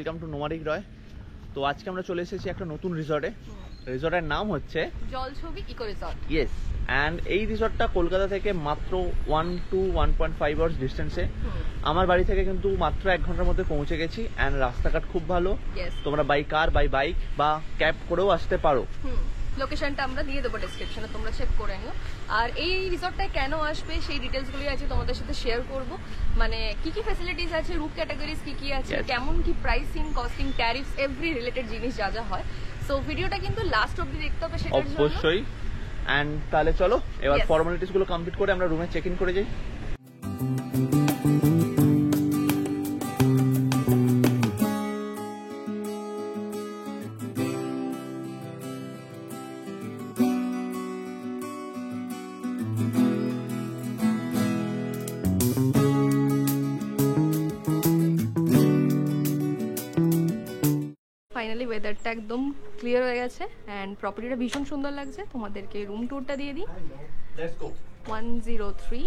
Welcome to nomadic রয়। তো আজকে আমরা চলে এসেছি একটা নতুন রিসর্টে। রিসর্টের নাম হচ্ছে জলছবি ইকো রিসর্ট। ইয়েস, অ্যান্ড এই রিসর্টটা কলকাতা থেকে মাত্র 1 to 1.5 আওয়ার্স ডিস্টেন্সে। আমার বাড়ি থেকে কিন্তু মাত্র 1 ঘন্টার মধ্যে পৌঁছে গেছি। অ্যান্ড রাস্তাঘাট খুব ভালো, তোমরা বাই কার বাই বাইক বা ক্যাব করেও আসতে পারো। লোকেশনটা আমরা দিয়ে দেবো ডেসক্রিপশনে, তোমরা চেক করে নিও। আর এই রিসর্টটায় কেন আসবে সেই ডিটেলসগুলোই আছে তোমাদের সাথে শেয়ার করব। মানে কি কি ফ্যাসিলিটিস আছে, রুম ক্যাটাগরিজ কি কি আছে, কেমন কি pricing, costing, tariffs, every related জিনিস যা যা হয়। সো ভিডিওটা কিন্তু লাস্ট অবধি দেখতে হবে সেটার জন্য অবশ্যই। অ্যান্ড তাহলে চলো এবার ফর্মালিটিস গুলো কমপ্লিট করে আমরা রুমে চেক ইন করে যাই। ফাইনালি ওয়েদারটা একদম ক্লিয়ার হয়ে গেছে অ্যান্ড প্রপার্টিটা ভীষণ সুন্দর লাগছে। তোমাদেরকে রুম ট্যুরটা দিয়ে দিই। Let's go. 103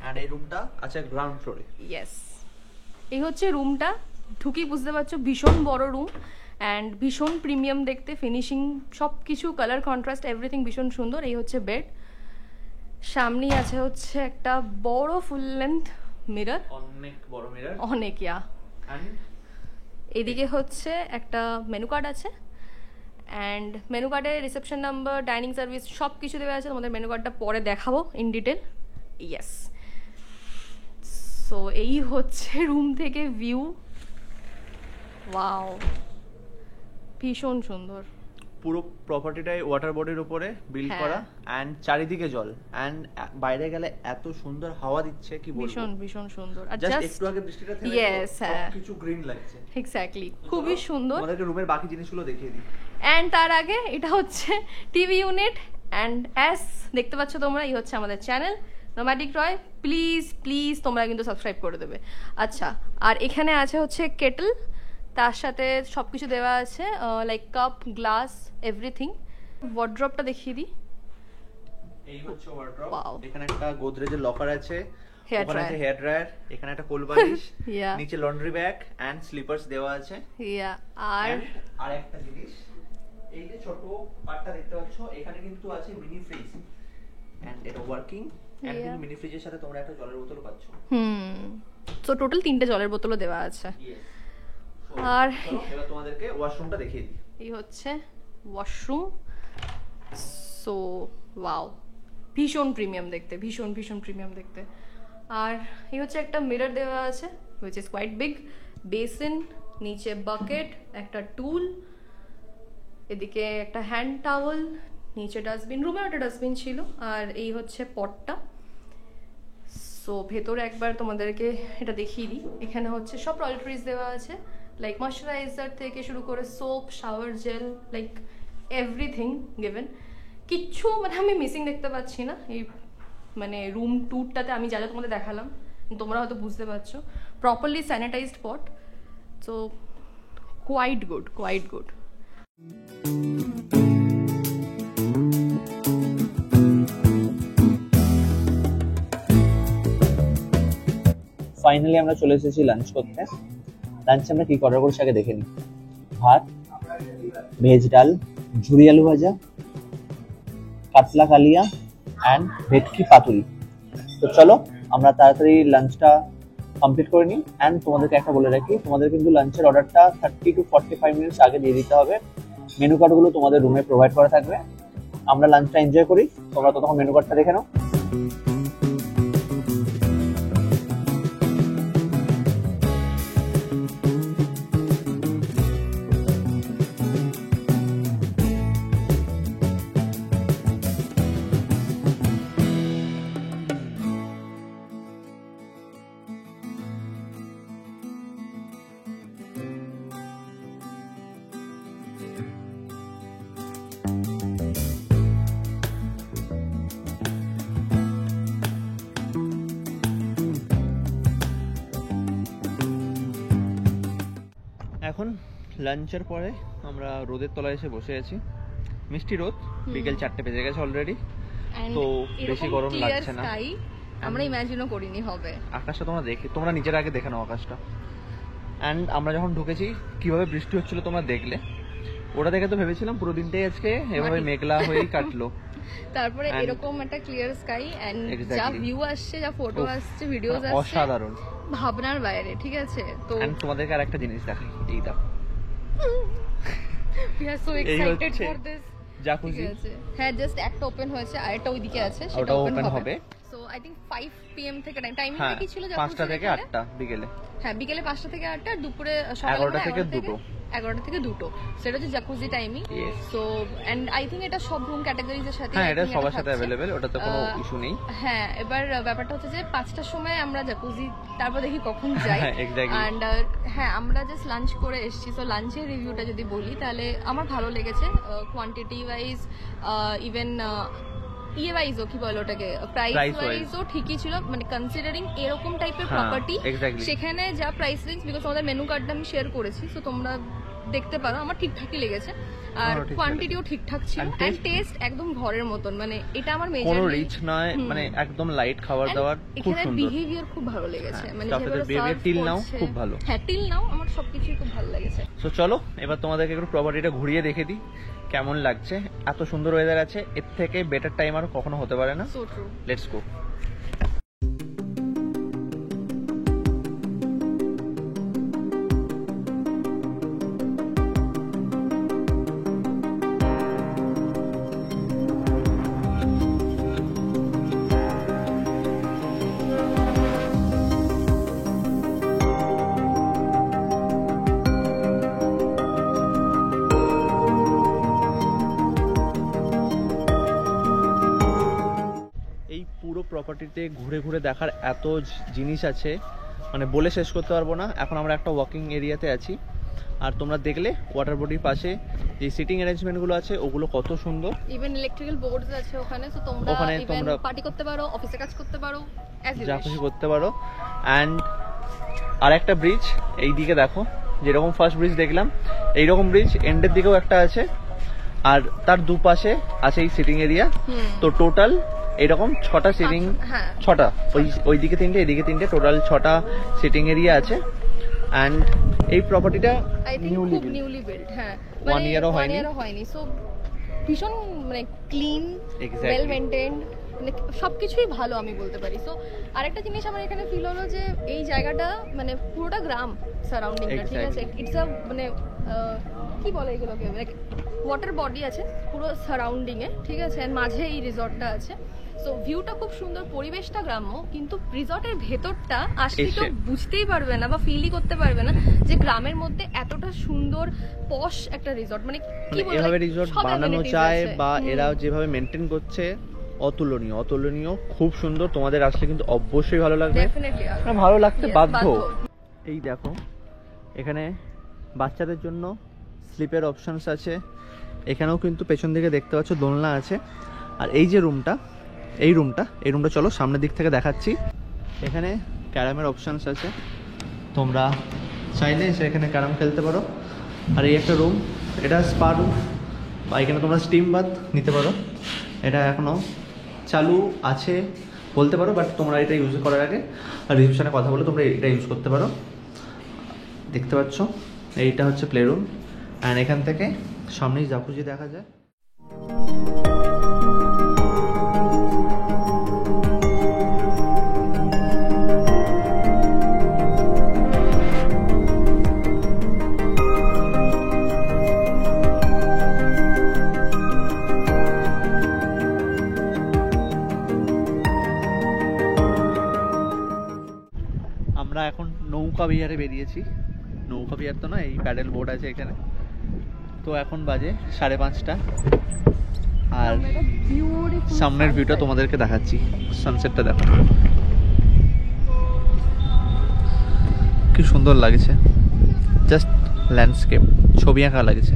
এন্ড এই রুমটা আছে গ্রাউন্ড ফ্লোরে। ইয়েস, এই হচ্ছে রুমটা। ঢুকি বুঝতে পারছো ভীষণ বড় রুম অ্যান্ড ভীষণ প্রিমিয়াম দেখতে, ফিনিশিং সব কিছু, কালার কন্ট্রাস্ট এভরিথিং ভীষণ সুন্দর। এই হচ্ছে বেড, সামনেই আছে হচ্ছে একটা বড় ফুল লেন্থ মিরর, অনেক বড় মিরর, অনেক এদিকে হচ্ছে একটা মেনু কার্ড আছে অ্যান্ড মেনু কার্ডে রিসেপশন নাম্বার, ডাইনিং সার্ভিস সব কিছু দেওয়া আছে। তোমাদের মেনু কার্ডটা পরে দেখাবো ইন ডিটেল। ইয়েস, সো এই হচ্ছে রুম থেকে ভিউ। ওয়াও, ভীষণ সুন্দর। পুরো প্রপার্টিটাই ওয়াটার বডির উপরে বিল্ড করা এন্ড চারিদিকে জল এন্ড বাইরে গেলে এত সুন্দর হাওয়া দিচ্ছে কি বলবো, ভীষণ ভীষণ সুন্দর। আর জাস্ট একটু আগে বৃষ্টিটা থেমে গেছে, কিছু গ্রিন লাগছে। এক্স্যাক্টলি, খুবই সুন্দর। আমাদেরকে রুমের বাকি জিনিসগুলো দেখিয়ে দিই। এন্ড তার আগে এটা হচ্ছে টিভি ইউনিট এন্ড অ্যাস দেখতে পাচ্ছ তোমরা, এই হচ্ছে আমাদের channel nomadic Roy. Please please তোমরা কিন্তু সাবস্ক্রাইব করে দেবে। আচ্ছা, আর এখানে আছে হচ্ছে কেটল, তার সাথে সব কিছু দেওয়া আছে লাইক কাপ, গ্লাস, এভরিথিং। ওয়ার্ড্রপটা দেখিয়ে দিই। এই হচ্ছে ওয়ার্ড্রপ। এখানে একটা গোদরেজের লকার আছে, ওখানে আছে হেয়ার ড্রায়ার, এখানে একটা কোল বালিশ, নিচে লন্ড্রি ব্যাগ এন্ড স্লিপারস দেওয়া আছে। আর একটা জিনিস, এই যে ছোট পার্টটা দেখতে পাচ্ছ, এখানে কিন্তু আছে মিনি ফ্রিজ এন্ড এটা ওয়ার্কিং এন্ড মিনি ফ্রিজের সাথে তোমরা একটা জলের বোতল পাচ্ছ। সো টোটাল 3টে জলের বোতলও দেওয়া আছে। আর এবার তোমাদেরকে ওয়াশরুমটা দেখিয়ে দিই। এই হচ্ছে ওয়াশরুম। সো ওয়াও, ভীষণ প্রিমিয়াম দেখতে, ভীষণ ভীষণ প্রিমিয়াম দেখতে। আর এই হচ্ছে একটা মিরর দেওয়া আছে which is quite big. Basin, নিচে বাকেট, একটা টুল, এদিকে একটা হ্যান্ড টাওয়েল, নিচে ডাস্টবিন, রুমে একটা ডাস্টবিন ছিল। আর এই হচ্ছে পটটা। সো ভেতরে একবার তোমাদেরকে এটা দেখিয়ে দিই। এখানে হচ্ছে সব টয়লেট্রিজ দেওয়া আছে, লাইক ময়শ্চারাইজার থেকে শুরু করে soap, shower gel, like everything given. কিচ্ছু মানে আমি মিসিং দেখতে পাচ্ছি না এই মানে রুম ট্যুরটাতে। আমি যা যা তোমাদের দেখালাম তোমরা হয়তো বুঝতে পারছো। Properly sanitised pot, so quite good, quite good. Finally আমরা চলে এসেছি লাঞ্চ করতে। লাঞ্চে আমরা কি অর্ডার করেছি আগে দেখে নিই। ভাত, ভেজ ডাল, ঝুরি আলু ভাজা, কাতলা কালিয়া অ্যান্ড ভেটকি পাতুরি। তো চলো আমরা তাড়াতাড়ি লাঞ্চটা কমপ্লিট করে নিই। অ্যান্ড তোমাদেরকে একটা বলে রাখি, তোমাদের কিন্তু লাঞ্চের অর্ডারটা 30 to 45 মিনিটস আগে দিয়ে দিতে হবে। মেনু কার্ডগুলো তোমাদের রুমে প্রোভাইড করা থাকবে। আমরা লাঞ্চটা এনজয় করি, তোমরা ততক্ষণ মেনু কার্ডটা দেখে নাও। এখন লাঞ্চের পরে আমরা রোদের তলায় এসে বসে আছি। মিষ্টি রোদ, বিকেল 4টে বেজে গেছে অলরেডি, তো বেশি গরম লাগছে না। আমরা ইমাজিনও করিনি হবে। আকাশটা তোমরা নিজের আগে দেখে নাও আকাশটা। অ্যান্ড আমরা যখন ঢুকেছি কিভাবে বৃষ্টি হচ্ছিল তোমরা দেখলে, ওটা দেখে তো ভেবেছিলাম পুরো দিনটাই আজকে এভাবে মেঘলা হয়েই কাটলো। তারপরে এরকম একটা ক্লিয়ার স্কাই এন্ড যা ভিউ আসছে, যা ফটো আসছে, ভিডিওস আসছে, অসাধারণ, ভাবনার বাইরে। ঠিক আছে, তো এন্ড তোমাদেরকে আরেকটা জিনিস দেখাই, এই দেখো we are so excited for this jacuzzi. হ্যাঁ, জাস্ট একটা ওপেন হয়েছে, আরেকটা ওইদিকে আছে, সেটা ওপেন হবে। সো আই থিংক 5 PM থেকে টাইমিংটা কি ছিল? 5টা থেকে 8টা বিকেলে। হ্যাঁ, বিকেলে 5টা থেকে 8টা, দুপুরে 11টা থেকে 2টো। 11টা থেকে 2টো, সেটা হচ্ছে jacuzzi timing. So and I think এটা সব রুম ক্যাটাগরিজ এর সাথে, হ্যাঁ এটা সবার সাথে अवेलेबल, ওটাতে কোনো ইস্যু নেই। হ্যাঁ, এবার ব্যাপারটা হচ্ছে যে 5টার সময় আমরা জাকুজি, তারপর দেখি কখন যাই। এন্ড হ্যাঁ, আমরা জাস্ট লাঞ্চ করে এসেছি। সো লাঞ্চের রিভিউটা যদি বলি তাহলে আমার ভালো লেগেছে, কোয়ান্টিটি ওয়াইজ, ইভেন ইয়ে ওয়াইজও কি বলে ওটাকে, প্রাইস ওয়াইজও ঠিকই ছিল, মানে কনসিডারিং এরকম টাইপের প্রপার্টি সেখানে যা প্রাইস রেঞ্জ, বিকজ আমাদের মেনু কার্ডটা আমি শেয়ার করেছি, সো তোমরা দেখতে পারো, আমার ঠিকঠাকই লেগেছে। আর কোয়ান্টিটিও ঠিকঠাক ছিল, এন্ড টেস্ট একদম ঘরের মতন, মানে এটা আমার মেজর, কোনো রিচ নয়, মানে একদম লাইট খাবার দাবার, খুব সুন্দর। বিহেভিয়ার খুব ভালো লেগেছে, মানে যেভাবে বিহেভিয়ার টিল নাও খুব ভালো। হ্যাঁ, টিল নাও আমার সবকিছুই খুব ভালো লেগেছে। সো চলো এবার তোমাদেরকে একটু প্রপার্টিটা ঘুরিয়ে দেখে দিই কেমন লাগছে। এত সুন্দর ওয়েদার আছে, এর থেকে বেটার টাইম আর কখনো হতে পারে না। So true, let's go. প্রপার্টিতে ঘুরে ঘুরে দেখার এত জিনিস আছে, মানে বলে শেষ করতে পারবো না। এখন আমরা একটা ওয়াকিং এরিয়াতে আছি, আর তোমরা দেখলে ওয়াটার বডির পাশে যে সিটিং অ্যারেঞ্জমেন্টগুলো আছে ওগুলো কত সুন্দর। ইভেন ইলেকট্রিক্যাল বোর্ডস আছে ওখানে, সো তোমরা ইভেন পার্টি করতে পারো, অফিসে কাজ করতে পারো, যা খুশি করতে পারো। অ্যান্ড আর একটা ব্রিজ এই দিকে দেখো, যেরকম ফার্স্ট ব্রিজ দেখলাম এইরকম ব্রিজ এন্ডের দিকেও একটা আছে, আর তার দুপাশে আছে এই সিটিং এরিয়া। তো টোটাল এরকম 6টা সিটিং, 6টা, ওই দিকে 3টে, এদিকে 3টে, টোটাল 6টা সিটিং এরিয়া আছে। এন্ড এই প্রপার্টিটা নিউলি বিল্ড, হ্যাঁ, 1 ইয়ারও হয়নি। সো ভীষণ মানে ক্লিন, ওয়েল মেইনটেইনড, মানে সবকিছুই ভালো আমি বলতে পারি। সো আরেকটা জিনিস আমার এখানে ফিল হলো যে এই জায়গাটা মানে পুরোটা গ্রাম সারাউন্ডিংটা, ঠিক আছে, ইটস আ মানে কি বলে এগুলোকে, মানে ওয়াটার বডি আছে পুরো সারাউন্ডিং এ, ঠিক আছে, আর মাঝে এই রিসর্টটা আছে। সো ভিউটা খুব সুন্দর, পরিবেশটা গ্রাম্য, কিন্তু রিসর্টের ভেতরটা আসলে কেউ বুঝতেই পারবে না বা ফিলই করতে পারবে না যে গ্রামের মধ্যে এতটা সুন্দর পশ একটা রিসর্ট, মানে কি বলবো, এভাবে রিসর্ট বানানো যায় বা এরা যেভাবে মেইনটেইন করছে অতুলনীয়, অতুলনীয়, খুব সুন্দর। তোমাদের আসলে কিন্তু অবশ্যই ভালো লাগবে, ডেফিনেটলি ভালো লাগতে বাধ্য। এই দেখো এখানে বাচ্চাদের জন্য স্লিপের অপশনস আছে, এখানেও কিন্তু পেছন দিকে দেখতে পাচ্ছ দোলনা আছে। আর এই যে রুমটা, এই রুমটা চলো সামনের দিক থেকে দেখাচ্ছি। এখানে ক্যারামের অপশনস আছে, তোমরা চাইলে এসে এখানে ক্যারাম খেলতে পারো। আর এই একটা রুম, এটা স্পা রুম, বা এখানে তোমরা স্টিম বাথ নিতে পারো। এটা এখনও চালু আছে বলতে পারো, বাট তোমরা এটা ইউজ করার আগে আর রিসেপশনে কথা বলে তোমরা এটা ইউজ করতে পারো। দেখতে পাচ্ছ এইটা হচ্ছে প্লে রুম, অ্যান্ড এখান থেকে সামনেই জাকুজি দেখা যায়। আমরা এখন নৌকা বিহারে বেরিয়েছি, নৌকা বিহার তো না, এই প্যাডেল বোট আছে এখানে। তো এখন বাজে 5:30, আর সামনের ভিউটা তোমাদেরকে দেখাচ্ছি, সানসেটটা দেখো কি সুন্দর লাগছে, জাস্ট ল্যান্ডস্কেপ, ছবি আঁকা লাগছে।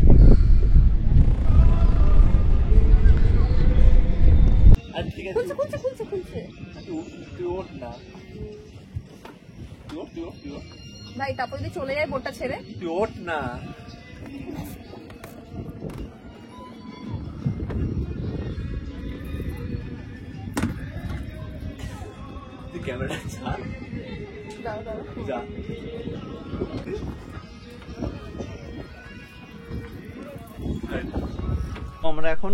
ভাই তারপর যদি চলে যায় বোটটা ছেড়ে, ওঠ না, ক্যামেরা ছাড়, দাও দাও যা। আমরা এখন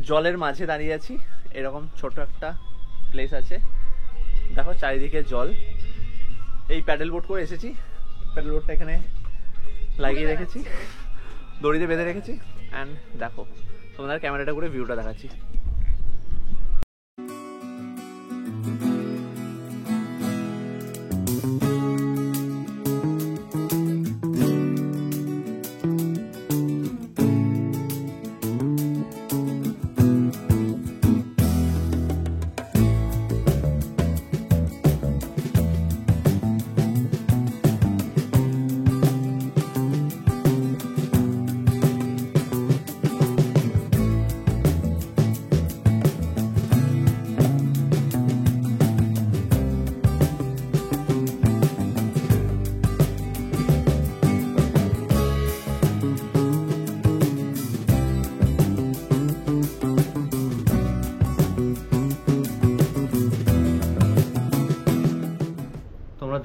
জলের মাঝে দাঁড়িয়ে আছি, এরকম ছোট একটা প্লেস আছে, দেখো চারিদিকে জল। এই প্যাডেল বোট করে এসেছি, প্যাডেল বোটটা এখানে লাগিয়ে রেখেছি, দড়িতে বেঁধে রেখেছি। অ্যান্ড দেখো তোমাদের ক্যামেরাটা করে ভিউটা দেখাচ্ছি।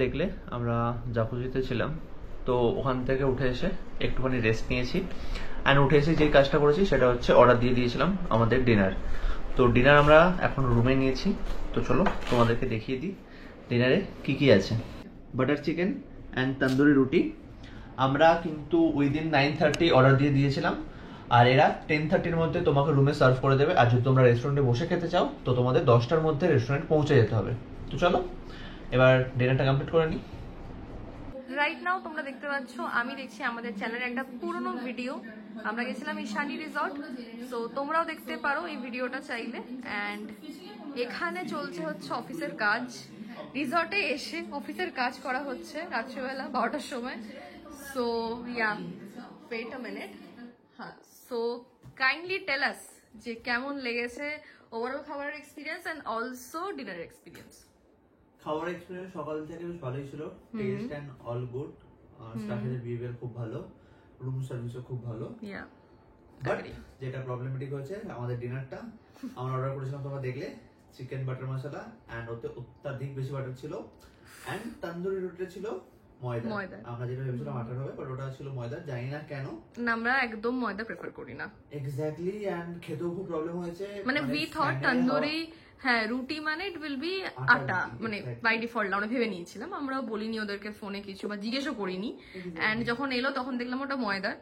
দেখলে আমরা জাকুজিতে ছিলাম, তো ওখান থেকে উঠে এসে একটুখানি রেস্ট নিয়েছি। অ্যান্ড উঠে এসে যে কাজটা করেছি সেটা হচ্ছে অর্ডার দিয়ে দিয়েছিলাম আমাদের ডিনার। তো ডিনার আমরা এখন রুমে নিয়েছি, তো চলো তোমাদেরকে দেখিয়ে দিই ডিনারে কি কি আছে। বাটার চিকেন অ্যান্ড তন্দুরি রুটি। আমরা কিন্তু উইদিন 9:30 অর্ডার দিয়ে দিয়েছিলাম, আর এরা 10:30-র মধ্যে তোমাকে রুমে সার্ভ করে দেবে। আর যদি তোমরা রেস্টুরেন্টে বসে খেতে চাও তো তোমাদের 10টার মধ্যে রেস্টুরেন্ট পৌঁছে যেতে হবে। তো চলো এবার ডিনারটা কমপ্লিট করে নিই। রাইট নাও তোমরা দেখতে পাচ্ছ আমি দেখছি আমাদের চ্যানেলের একটা পুরনো ভিডিও। আমরা গেছিলাম ঈশানী রিসর্ট, তো তোমরাও দেখতে পারো এই ভিডিওটা চাইলে। অ্যান্ড এখানে চলছে হচ্ছে অফিসের কাজ, রিসর্টে এসে অফিসের কাজ করা হচ্ছে রাত্রিবেলা 12টার সময়। So yeah wait a minute. হ্যাঁ, সো কাইন্ডলি টেল আস যে কেমন লেগেছে ওভারঅল খাবারের experience and also dinner experience. খাবার এক্সপিরিয়েন্স সকাল থেকে বেশ ভালোই ছিল, টেস্ট এন্ড অল গুড, স্টাফের বিহেভিয়ার খুব ভালো, রুম সার্ভিসও খুব ভালো। বাট যেটা প্রবলেমেটিক হয়েছে আমাদের ডিনারটা, আমরা অর্ডার করেছিলাম তোমরা দেখলে চিকেন বাটার মশলা, এন্ড ওতে অত্যাধিক বেশি বাটার ছিল। এন্ড তন্দুরি রুটি ছিল ময়দা। আমরা যেটা ভেবেছিলাম আটার হবে, বাট ওটা ছিল ময়দা। জানি না কেন, আমরা একদম ময়দা প্রেফার করি না। এক্স্যাক্টলি, এন্ড খেতেও খুব প্রবলেম হয়েছে। মানে উই থট তন্দুরি, হ্যাঁ রুটি মানে ইট উইল বি আটা, মানে বাই ডিফল্ট আমরা ভেবে নিয়েছিলাম। আমরাও বলিনি ওদেরকে ফোনে কিছু, বা জিজ্ঞেসও করিনি। এন্ড যখন এলো তখন দেখলাম ওটা ময়দার,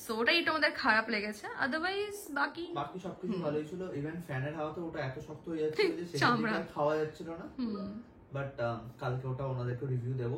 সো ওটাই একটু আমাদের খারাপ লেগেছে। আদারওয়াইজ বাকি সবকিছু ভালোই ছিল। ইভেন ফ্যানের হাওয়াতে ওটা এত শক্ত হয়ে যাচ্ছিল যে সেটা খাওয়া যাচ্ছিল না। বাট কালকে ওটা ওনাদেরকে রিভিউ দেবো।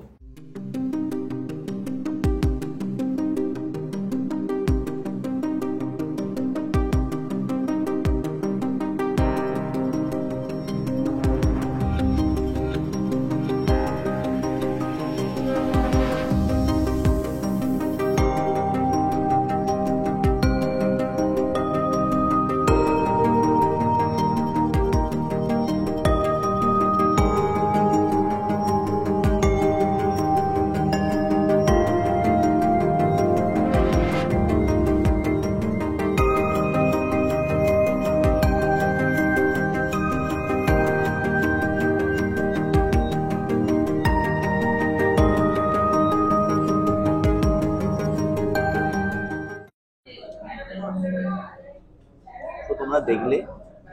তো তোমরা দেখলে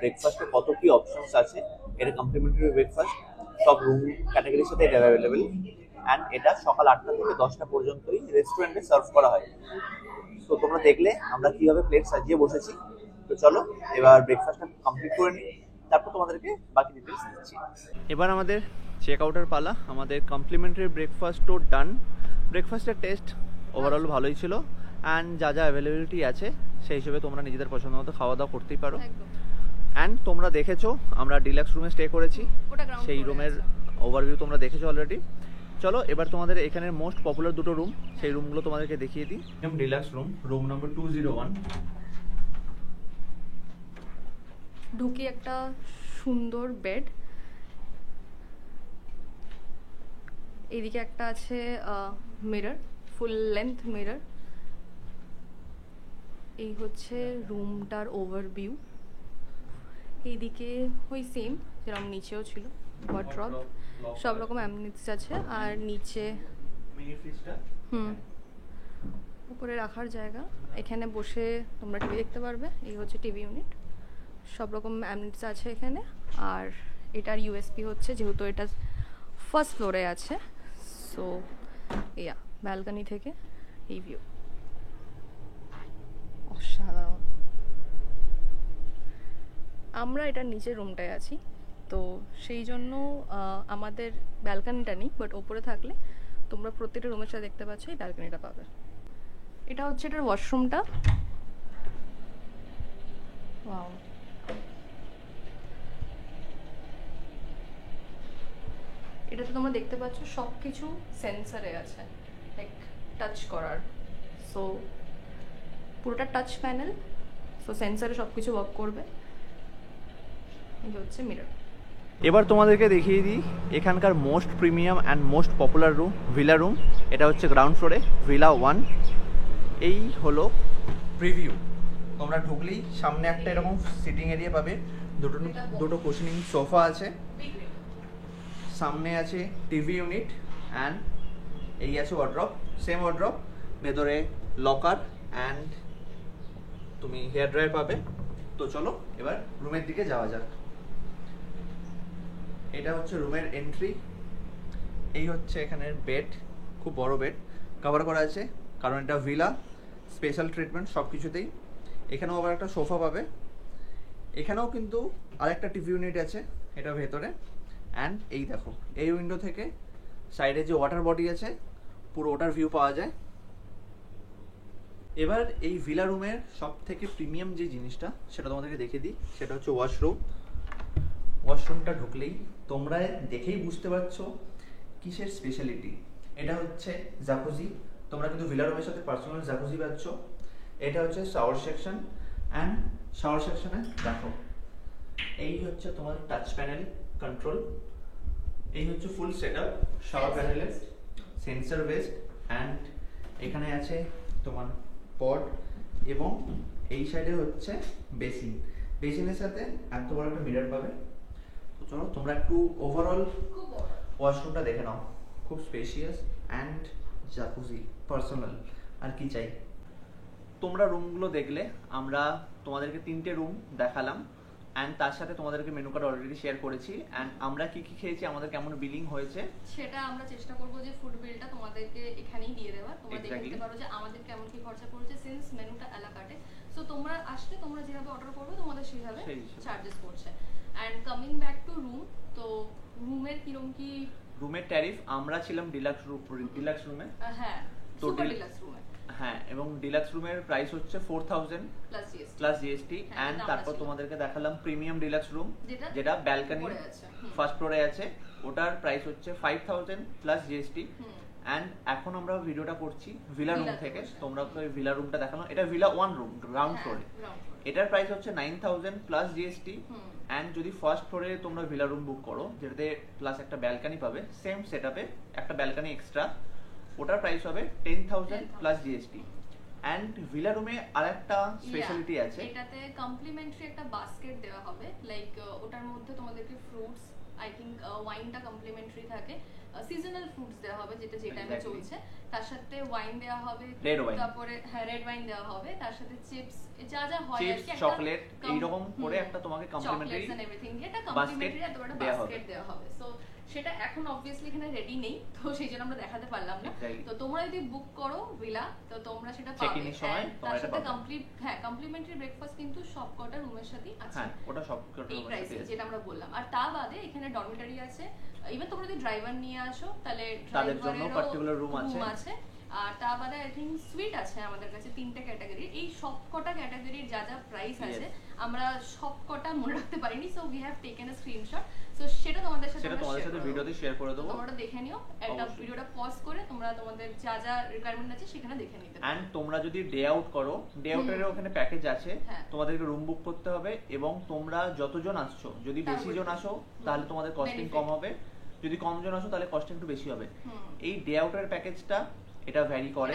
ব্রেকফাস্টে কত কি অপশনস আছে। এটা কমপ্লিমেন্টারি ব্রেকফাস্ট, সব রুম ক্যাটাগরির সাথে এটা অ্যাভেলেবেল। অ্যান্ড এটা সকাল 8টা থেকে 10টা পর্যন্তই রেস্টুরেন্টে সার্ভ করা হয়। তো তোমরা দেখলে আমরা কিভাবে প্লেট সাজিয়ে বসেছি। তো চলো এবার ব্রেকফাস্টটা কমপ্লিট করে নিই, তারপর তোমাদেরকে বাকি ডিটেলস দিচ্ছি। এবার আমাদের চেক আউটের পালা। আমাদের কমপ্লিমেন্টারি ব্রেকফাস্টও ডান। ব্রেকফাস্টের টেস্ট ওভারঅল ভালোই ছিল, অ্যান্ড যা যা অ্যাভেলেবিলিটি আছে সেই হিসেবে তোমরা নিজেদের পছন্দ মতো খাওয়া দাওয়া করতেই পারো। অ্যান্ড তোমরা দেখেছো আমরা ডিলাক্স রুমে স্টে করেছি, সেই রুমের ওভারভিউ তোমরা দেখেছো অলরেডি। চলো এবার তোমাদের এখানের মোস্ট পপুলার দুটো রুম, সেই রুমগুলো তোমাদেরকে দেখিয়ে দিই। Deluxe room, room number 201। ঢুকি একটা সুন্দর বেড, এইদিকে একটা আছে মিরর, ফুল লেন্থ মিরর। এই হচ্ছে রুমটার ওভারভিউ। এইদিকে ওই সেম যেরকম নিচেও ছিল, ওয়ার্ড্রপ, সব রকম অ্যামনিটিস আছে। আর নিচে মিনি ফ্রিজটা, উপরে রাখার জায়গা, এখানে বসে তোমরা টিভি দেখতে পারবে। এই হচ্ছে টিভি ইউনিট, সব রকম অ্যামনিটিস আছে এখানে। আর এটার ইউএসপি হচ্ছে যেহেতু এটা ফার্স্ট ফ্লোরে আছে, সো ইয়া ব্যালকনি থেকে এই ভিউ অসাধারণ। আমরা এটার নিচের রুমটায় আছি, তো সেই জন্য আমাদের ব্যালকনিটা নেই, বাট ওপরে থাকলে তোমরা প্রত্যেকটা রুমের সাথে দেখতে পাচ্ছ এই ব্যালকনিটা পাবে। এটা হচ্ছে এটার ওয়াশরুমটা। ওয়াও, এটাতে তোমরা দেখতে পাচ্ছ সব কিছু সেন্সারে আছে, লাইক টাচ করার। সো পুরোটা টাচ প্যানেল, সো সেন্সারে সব কিছু ওয়ার্ক করবে। এই হচ্ছে মিরর। এবার তোমাদেরকে দেখিয়ে দিই এখানকার most premium and most popular room, villa room. এটা হচ্ছে গ্রাউন্ড ফ্লোরে, ভিলা 1। এই হলো প্রিভিউ। তোমরা ঢুকলেই সামনে একটা এরকম সিটিং এরিয়া পাবে, দুটো কুশনিং সোফা আছে, সামনে আছে টিভি ইউনিট অ্যান্ড এই আছে ওয়ার্ড্রপ, সেম ওয়ার্ড্রপ, ভেতরে লকার অ্যান্ড তুমি হেয়ার ড্রায়ার পাবে। তো চলো এবার রুমের দিকে যাওয়া যাক। এটা হচ্ছে রুমের এন্ট্রি। এই হচ্ছে এখানের বেড, খুব বড় বেড, কভার করা আছে কারণ এটা ভিলা, স্পেশাল ট্রিটমেন্ট সব কিছুতেই। এখানেও আবার একটা সোফা পাবে। এখানেও কিন্তু আরেকটা টিভি ইউনিট আছে এটা ভেতরে। অ্যান্ড এই দেখো, এই উইন্ডো থেকে সাইডে যে ওয়াটার বডি আছে পুরো ওটার ভিউ পাওয়া যায়। এবার এই ভিলা রুমের সব থেকে প্রিমিয়াম যে জিনিসটা সেটা তোমাদেরকে দেখিয়ে দিই, সেটা হচ্ছে ওয়াশরুম। ওয়াশরুমটা ঢুকলেই তোমরা দেখেই বুঝতে পারছো কিসের স্পেশালিটি। এটা হচ্ছে জাকুজি, তোমরা কিন্তু ভিলা রুমের সাথে পার্সোনাল জাকুজি পাচ্ছ। এটা হচ্ছে শাওয়ার সেকশন অ্যান্ড শাওয়ার সেকশনে দেখো এই হচ্ছে তোমার টাচ প্যানেল কন্ট্রোল। এই হচ্ছে ফুল সেটআপ শাওয়ার প্যানেলের, সেন্সর বেসড। অ্যান্ড এখানে আছে তোমার পট এবং এই সাইডে হচ্ছে বেসিন। বেসিনের সাথে এত বড় একটা মিরর পাবে। তো চলো তোমরা একটু ওভারঅল ওয়াশরুমটা দেখে নাও, খুব স্পেশিয়াস অ্যান্ড জাকুজি পার্সোনাল, আর কি চাই। তোমরা রুমগুলো দেখলে, আমরা তোমাদেরকে 3টে রুম দেখালাম অ্যান্ড তার সাথে তোমাদেরকে মেনু কার্ড অলরেডি শেয়ার করেছি। অ্যান্ড আমরা কি কি খেয়েছি, আমাদের কেমন বিলিং হয়েছে, সেটা আমরা চেষ্টা করবো যে ফুড বিলটা তোমাদেরকে এখানেই দিয়ে দেওয়ার। তোমরা দেখে নিতে পারো যে আমাদের কেমন কি খরচা পড়েছে, সিন্স মেনুটা এলাকাটে। সো তোমরা আসলে তোমরা যেভাবে অর্ডার করবে তোমাদের সেইভাবে চার্জেস পড়ছে। And coming back to room, তো রুমের কিরকম কি? রুমের ট্যারিফ, আমরা ছিলাম ডিলাক্স রুমে। হ্যাঁ, তো সুপার ডিলাক্স রুমে। হ্যাঁ, এবং ডিলাক্স রুমের প্রাইস হচ্ছে 4000 প্লাস জিএসটি। অ্যান্ড তারপর তোমাদেরকে দেখালাম প্রিমিয়াম ডিলাক্স রুম, যেটা ব্যালকনি ফার্স্ট ফ্লোরে আছে, ওটার প্রাইস হচ্ছে 5000 প্লাস জিএসটি। অ্যান্ড এখন আমরা ভিডিওটা করছি ভিলা রুম থেকে, তোমরা তো ভিলা রুমটা দেখানো। এটা ভিলা 1 রুম গ্রাউন্ড ফ্লোরে, এটার প্রাইস হচ্ছে 9000 প্লাস জিএসটি। অ্যান্ড যদি ফার্স্ট ফ্লোরে তোমরা ভিলা রুম বুক করো, যেটাতে প্লাস একটা ব্যালকনি পাবে, সেম সেটআপে একটা ব্যালকনি এক্সট্রা, ওটার প্রাইস হবে 10000 প্লাস জিএসটি। অ্যান্ড ভিলা রুমে আরেকটা স্পেশালিটি আছে, এটাতে কমপ্লিমেন্টারি একটা বাস্কেট দেওয়া হবে। লাইক ওটার মধ্যে তোমাদেরকে ফ্রুটস, আই থিংক ওয়াইনটা কমপ্লিমেন্টারি থাকে, সিজনাল ফ্রুটস দেওয়া হবে যেটা যে টাইমে চলছে, তার সাথে ওয়াইন দেওয়া হবে, তারপরে হ্যাঁ রেড ওয়াইন দেওয়া হবে, তার সাথে চিপস, যা যা হয় আর কি, চকলেট, এই রকম করে একটা তোমাকে কমপ্লিমেন্টারি এন্ড এভরিথিং, এটা কমপ্লিমেন্টারি একটা বাস্কেট দেওয়া হবে। সো সেটা এখন অবভিয়াসলি এখানে রেডি নেই, তো সেই জন্য আমরা দেখাতে পারলাম না। তো তোমরা যদি বুক করো ভিলা, তো তোমরা সেটা পাবে। তার সাথে কমপ্লিমেন্টারি ব্রেকফাস্ট কিন্তু সবকটা রুমের সাথে আছে। হ্যাঁ, ওটা সবকটা রুমের সাথে আছে, যেটা আমরা বললাম। আর তা বাদে এখানে ডরমিটরি আছে। ইভেন তোমরা যদি ড্রাইভার নিয়ে আসো তাহলে তাদের জন্য পার্টিকুলার রুম আছে। আর তা বাদে আই থিংক সুইট আছে আমাদের কাছে 3টে ক্যাটাগরি। এই সবকটা ক্যাটাগরির যা যা প্রাইস আছে আমরা সবকটা মনে রাখতে পারিনি, so we have taken a screenshot. So সেটা তোমাদের সাথে ভিডিওতে শেয়ার করে দেবো, তোমরা দেখে নিও। একটা ভিডিওটা পজ করে তোমরা তোমাদের যা যা রিকোয়ারমেন্ট আছে সেখানে দেখে নিতে পারো। এন্ড তোমরা যদি ডে আউট করো, ডে আউটের ওখানে প্যাকেজ আছে, তোমাদেরকে রুম বুক করতে হবে। এবং তোমরা যতজন আসছো, যদি বেশি জন আসো তাহলে তোমাদের কস্টিং কম হবে, যদি কম জন আসো তাহলে কস্টিং একটু বেশি হবে। এই ডে আউটের প্যাকেজটা এটা ভ্যারি করে।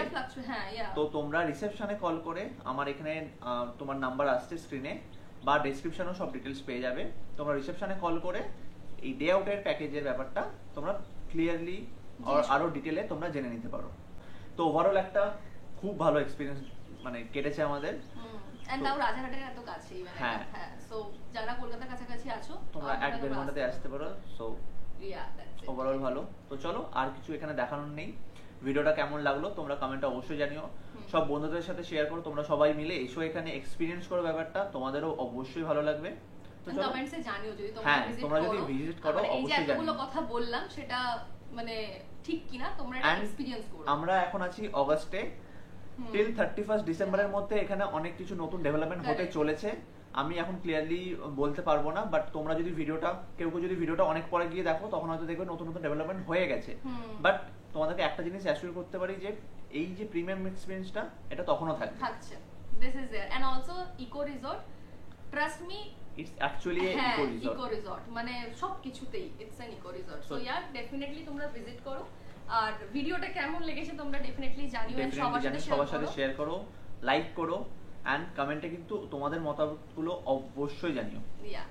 তো তোমরা রিসেপশনে কল করে, আমার এখানে তোমার নাম্বার আসছে স্ক্রিনে বা ডেসক্রিপশনেও সব ডিটেলস পেয়ে যাবে, তোমরা রিসেপশনে কল করে এই ডে আউটের প্যাকেজের ব্যাপারটা তোমরা ক্লিয়ারলি আরো ডিটেলে তোমরা জেনে নিতে পারো। তো ওভারঅল একটা খুব ভালো এক্সপিরিয়েন্স মানে কেটেছে আমাদের। এন্ড তাও রাজারহাটের এত কাছেই মানে হ্যাঁ। হ্যাঁ সো যারা কলকাতার কাছাকাছি আছো তোমরা 1-1.5 ঘন্টাতে আসতে পারো। So yeah that's it. Overall ভালো। তো চলো আর কিছু এখানে দেখানোর নেই। ভিডিওটা কেমন লাগলো তোমরা কমেন্টে অবশ্যই জানিও। সব বন্ধুদের সাথে শেয়ার করো, তোমরা সবাই মিলে এসো এখানে এক্সপিরিয়েন্স করো ব্যাপারটা, তোমাদেরও অবশ্যই ভালো লাগবে। তো চলো কমেন্টসে জানিও যদি হ্যাঁ, তোমরা তোমরা যদি visit করো, এই যে অবশ্যই এতগুলো জানিও। কথা বললাম সেটা মানে ঠিক কিনা তোমরা এটা And এক্সপেরিয়েন্স করো। আমরা এখন আছি অগস্টে, টিল 31 ডিসেম্বরের মধ্যে এখানে অনেক কিছু নতুন ডেভেলপমেন্ট হতে Correct. চলেছে। আমি এখন ক্লিয়ারলি বলতে পারবো না, বাট তোমরা যদি কেউ যদি ভিডিওটা অনেক পরে গিয়ে দেখো তখন হয়তো দেখবে নতুন নতুন ডেভেলপমেন্ট হয়ে গেছে। বাট তোমাদেরকে একটা জিনিস অ্যাসিওর করতে পারি যে এই যে প্রিমিয়াম এক্সপেরিয়েন্সটা এটা তখনও থাকবে। থাকছে this is there and also eco resort trust me it's actually a eco resort. Eco resort মানে সবকিছুতেই it's an eco resort so So- ইয়ার ডেফিনেটলি তোমরা ভিজিট করো। আর ভিডিওটা কেমন লেগেছে তোমরা ডেফিনেটলি জানিও এন্ড সবার সাথে সবার সাথে শেয়ার শেয়ার করো, লাইক করো এন্ড কমেন্টে কিন্তু তোমাদের মতামতগুলো অবশ্যই জানিও।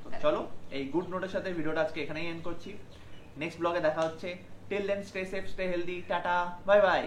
তো চলো এই গুড নোটের সাথে ভিডিওটা আজকে এখানেই এন্ড করছি। নেক্সট ব্লগে দেখা হচ্ছে। Till then stay safe, stay healthy, tata, bye by.